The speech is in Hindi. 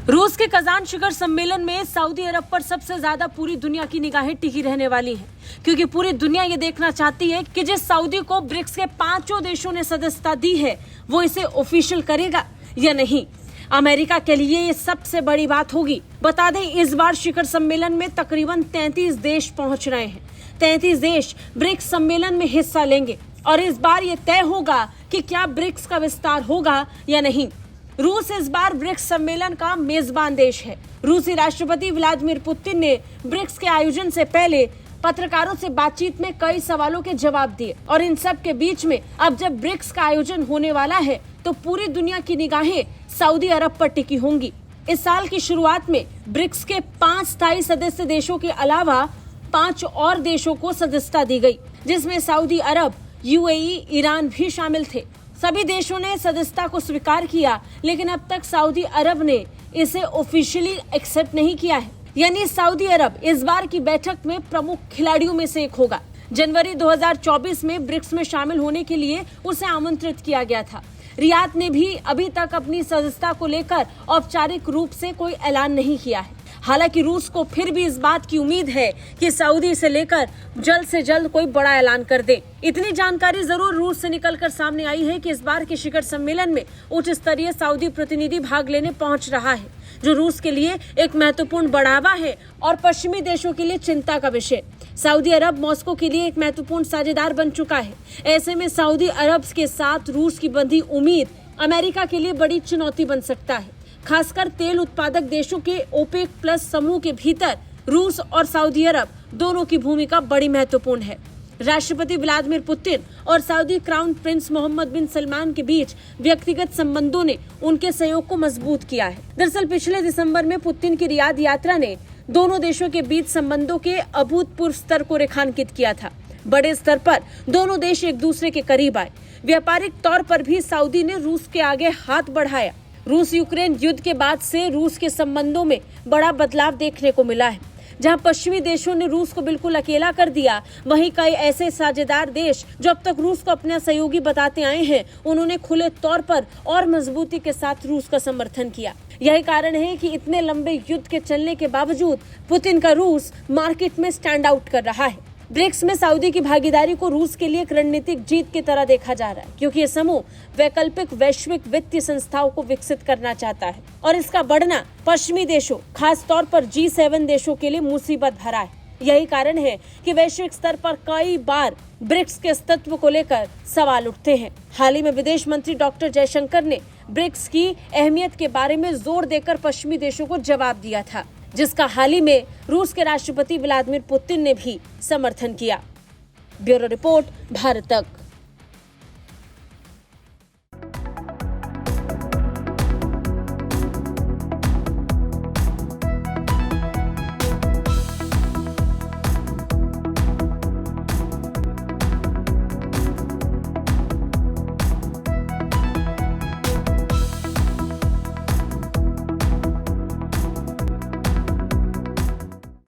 रूस के कजान शिखर सम्मेलन में सऊदी अरब पर सबसे ज्यादा पूरी दुनिया की निगाहें टिकी रहने वाली हैं, क्योंकि पूरी दुनिया ये देखना चाहती है कि जिस सऊदी को ब्रिक्स के 5 देशों ने सदस्यता दी है वो इसे ऑफिशियल करेगा या नहीं। अमेरिका के लिए ये सबसे बड़ी बात होगी। बता दें, इस बार शिखर सम्मेलन में तकरीबन 33 देश पहुंच रहे हैं। 33 देश ब्रिक्स सम्मेलन में हिस्सा लेंगे और इस बार ये तय होगा कि क्या ब्रिक्स का विस्तार होगा या नहीं। रूस इस बार ब्रिक्स सम्मेलन का मेजबान देश है। रूसी राष्ट्रपति व्लादिमीर पुतिन ने ब्रिक्स के आयोजन से पहले पत्रकारों से बातचीत में कई सवालों के जवाब दिए और इन सब के बीच में अब जब ब्रिक्स का आयोजन होने वाला है तो पूरी दुनिया की निगाहें सऊदी अरब पर टिकी होंगी। इस साल की शुरुआत में ब्रिक्स के 5 स्थायी सदस्य देशों के अलावा 5 और देशों को सदस्यता दी गई, जिसमें सऊदी अरब, यूएई, ईरान भी शामिल थे। सभी देशों ने सदस्यता को स्वीकार किया, लेकिन अब तक सऊदी अरब ने इसे ऑफिशियली एक्सेप्ट नहीं किया है। यानी सऊदी अरब इस बार की बैठक में प्रमुख खिलाड़ियों में से एक होगा। जनवरी 2024 में ब्रिक्स में शामिल होने के लिए उसे आमंत्रित किया गया था। रियाद ने भी अभी तक अपनी सदस्यता को लेकर औपचारिक रूप से कोई ऐलान नहीं किया है। हालांकि रूस को फिर भी इस बात की उम्मीद है कि सऊदी इसे लेकर जल्द से जल्द कोई बड़ा ऐलान कर दे। इतनी जानकारी जरूर रूस से निकलकर सामने आई है कि इस बार के शिखर सम्मेलन में उच्च स्तरीय सऊदी प्रतिनिधि भाग लेने पहुंच रहा है, जो रूस के लिए एक महत्वपूर्ण बढ़ावा है और पश्चिमी देशों के लिए चिंता का विषय। सऊदी अरब मॉस्को के लिए एक महत्वपूर्ण साझेदार बन चुका है। ऐसे में सऊदी अरब के साथ रूस की बंधी उम्मीद अमेरिका के लिए बड़ी चुनौती बन सकता है। खासकर तेल उत्पादक देशों के ओपेक प्लस समूह के भीतर रूस और सऊदी अरब दोनों की भूमिका बड़ी महत्वपूर्ण है। राष्ट्रपति व्लादिमीर पुतिन और सऊदी क्राउन प्रिंस मोहम्मद बिन सलमान के बीच व्यक्तिगत संबंधों ने उनके सहयोग को मजबूत किया है। दरअसल पिछले दिसंबर में पुतिन की रियाद यात्रा ने दोनों देशों के बीच संबंधों के अभूतपूर्व स्तर को रेखांकित किया था। बड़े स्तर पर दोनों देश एक दूसरे के करीब आए। व्यापारिक तौर पर भी सऊदी ने रूस के आगे हाथ बढ़ाया। रूस यूक्रेन युद्ध के बाद से रूस के संबंधों में बड़ा बदलाव देखने को मिला है। जहां पश्चिमी देशों ने रूस को बिल्कुल अकेला कर दिया, वहीं कई ऐसे साझेदार देश जो अब तक रूस को अपना सहयोगी बताते आए हैं, उन्होंने खुले तौर पर और मजबूती के साथ रूस का समर्थन किया। यही कारण है कि इतने लंबे युद्ध के चलने के बावजूद पुतिन का रूस मार्केट में स्टैंड आउट कर रहा है। ब्रिक्स में सऊदी की भागीदारी को रूस के लिए एक रणनीतिक जीत की तरह देखा जा रहा है, क्योंकि ये समूह वैकल्पिक वैश्विक वित्तीय संस्थाओं को विकसित करना चाहता है और इसका बढ़ना पश्चिमी देशों, खास तौर पर G7 देशों के लिए मुसीबत भरा है। यही कारण है कि वैश्विक स्तर पर कई बार ब्रिक्स के अस्तित्व को लेकर सवाल उठते हैं। हाल ही में विदेश मंत्री डॉक्टर जयशंकर ने ब्रिक्स की अहमियत के बारे में जोर देकर पश्चिमी देशों को जवाब दिया था, जिसका हाल ही में रूस के राष्ट्रपति व्लादिमीर पुतिन ने भी समर्थन किया। ब्यूरो रिपोर्ट, भारत तक।